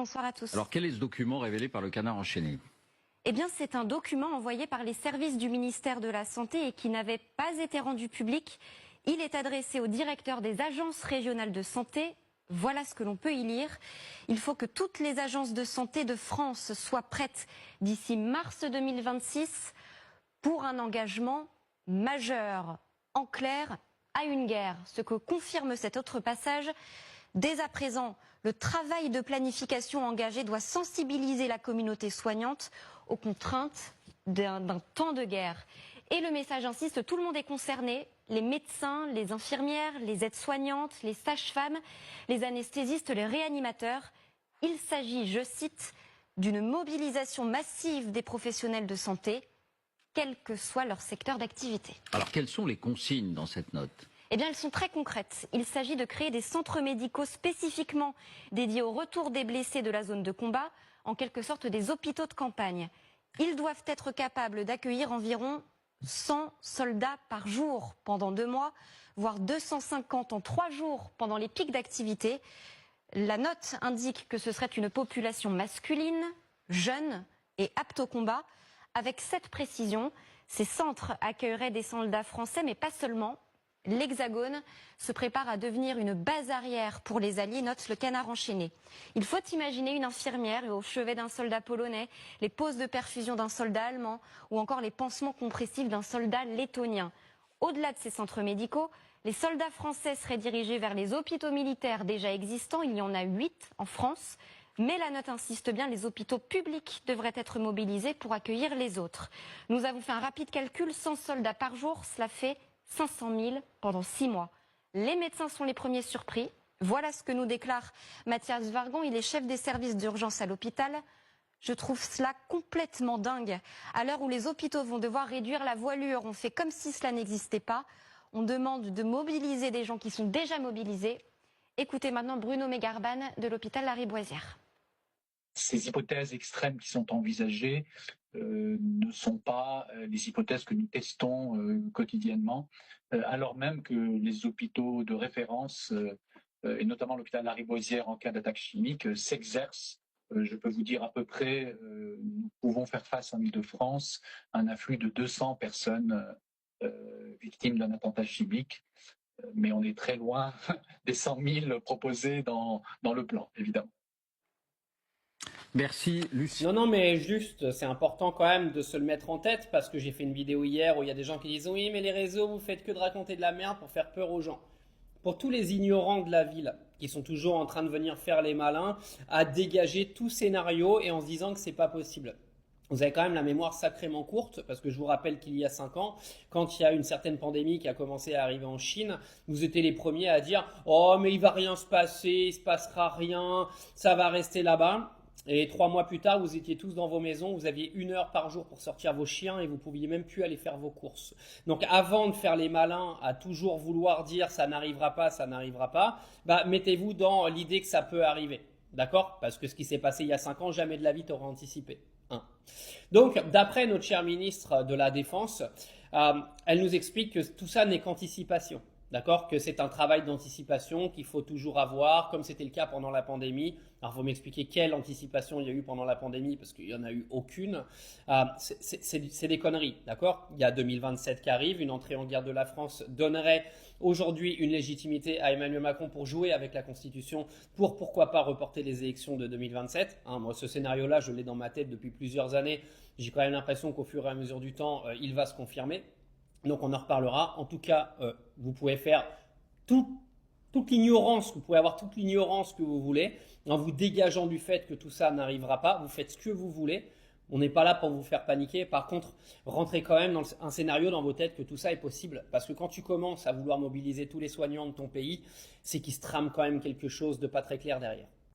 bonsoir à tous. Alors quel est ce document révélé par le Canard enchaîné? Eh bien, c'est un document envoyé par les services du ministère de la Santé et qui n'avait pas été rendu public. Il est adressé au directeur des agences régionales de santé. Voilà ce que l'on peut y lire. Il faut que toutes les agences de santé de France soient prêtes d'ici mars 2026 pour un engagement majeur, en clair, à une guerre. Ce que confirme cet autre passage. Dès à présent, le travail de planification engagé doit sensibiliser la communauté soignante aux contraintes d'un temps de guerre. Et le message insiste, tout le monde est concerné, les médecins, les infirmières, les aides-soignantes, les sages-femmes, les anesthésistes, les réanimateurs. Il s'agit, je cite, d'une mobilisation massive des professionnels de santé, quel que soit leur secteur d'activité. Alors quelles sont les consignes dans cette note ? Eh bien, elles sont très concrètes. Il s'agit de créer des centres médicaux spécifiquement dédiés au retour des blessés de la zone de combat, en quelque sorte des hôpitaux de campagne. Ils doivent être capables d'accueillir environ 100 soldats par jour pendant 2 mois, voire 250 en 3 jours pendant les pics d'activité. La note indique que ce serait une population masculine, jeune et apte au combat. Avec cette précision, ces centres accueilleraient des soldats français, mais pas seulement. L'Hexagone se prépare à devenir une base arrière pour les Alliés, note le Canard enchaîné. Il faut imaginer une infirmière au chevet d'un soldat polonais, les pauses de perfusion d'un soldat allemand ou encore les pansements compressifs d'un soldat lettonien. Au-delà de ces centres médicaux, les soldats français seraient dirigés vers les hôpitaux militaires déjà existants. Il y en a 8 en France. Mais la note insiste bien, les hôpitaux publics devraient être mobilisés pour accueillir les autres. Nous avons fait un rapide calcul, 100 soldats par jour, cela fait 500 000 pendant 6 mois. Les médecins sont les premiers surpris. Voilà ce que nous déclare Mathias Vargon. Il est chef des services d'urgence à l'hôpital. Je trouve cela complètement dingue. À l'heure où les hôpitaux vont devoir réduire la voilure, on fait comme si cela n'existait pas. On demande de mobiliser des gens qui sont déjà mobilisés. Écoutez maintenant Bruno Mégarban de l'hôpital Lariboisière. Ces hypothèses extrêmes qui sont envisagées ne sont pas les hypothèses que nous testons quotidiennement, alors même que les hôpitaux de référence, et notamment l'hôpital Lariboisière en cas d'attaque chimique, s'exercent. Je peux vous dire à peu près, nous pouvons faire face en Île-de-France à un afflux de 200 personnes victimes d'un attentat chimique, mais on est très loin des 100 000 proposés dans le plan, évidemment. Merci Lucien. Non, mais juste, c'est important quand même de se le mettre en tête parce que j'ai fait une vidéo hier où il y a des gens qui disent oui, mais les réseaux, vous faites que de raconter de la merde pour faire peur aux gens. Pour tous les ignorants de la ville qui sont toujours en train de venir faire les malins, à dégager tout scénario et en se disant que c'est pas possible. Vous avez quand même la mémoire sacrément courte parce que je vous rappelle qu'il y a 5 ans, quand il y a une certaine pandémie qui a commencé à arriver en Chine, vous étiez les premiers à dire « Oh, mais il va rien se passer, il se passera rien, ça va rester là-bas ». Et 3 mois plus tard, vous étiez tous dans vos maisons, vous aviez 1 heure par jour pour sortir vos chiens et vous pouviez même plus aller faire vos courses. Donc avant de faire les malins, à toujours vouloir dire ça n'arrivera pas, mettez-vous dans l'idée que ça peut arriver. D'accord? Parce que ce qui s'est passé il y a 5 ans, jamais de la vie t'aurais anticipé. Donc d'après notre chère ministre de la Défense, elle nous explique que tout ça n'est qu'anticipation. D'accord, que c'est un travail d'anticipation qu'il faut toujours avoir, comme c'était le cas pendant la pandémie. Alors, vous m'expliquer quelle anticipation il y a eu pendant la pandémie, parce qu'il n'y en a eu aucune. C'est des conneries, d'accord? Il y a 2027 qui arrive, une entrée en guerre de la France donnerait aujourd'hui une légitimité à Emmanuel Macron pour jouer avec la Constitution, pour pourquoi pas reporter les élections de 2027. Moi, ce scénario-là, je l'ai dans ma tête depuis plusieurs années. J'ai quand même l'impression qu'au fur et à mesure du temps, il va se confirmer. Donc on en reparlera. En tout cas, vous pouvez faire toute l'ignorance, vous pouvez avoir toute l'ignorance que vous voulez, en vous dégageant du fait que tout ça n'arrivera pas. Vous faites ce que vous voulez. On n'est pas là pour vous faire paniquer. Par contre, rentrez quand même dans un scénario dans vos têtes que tout ça est possible. Parce que quand tu commences à vouloir mobiliser tous les soignants de ton pays, c'est qu'il se trame quand même quelque chose de pas très clair derrière.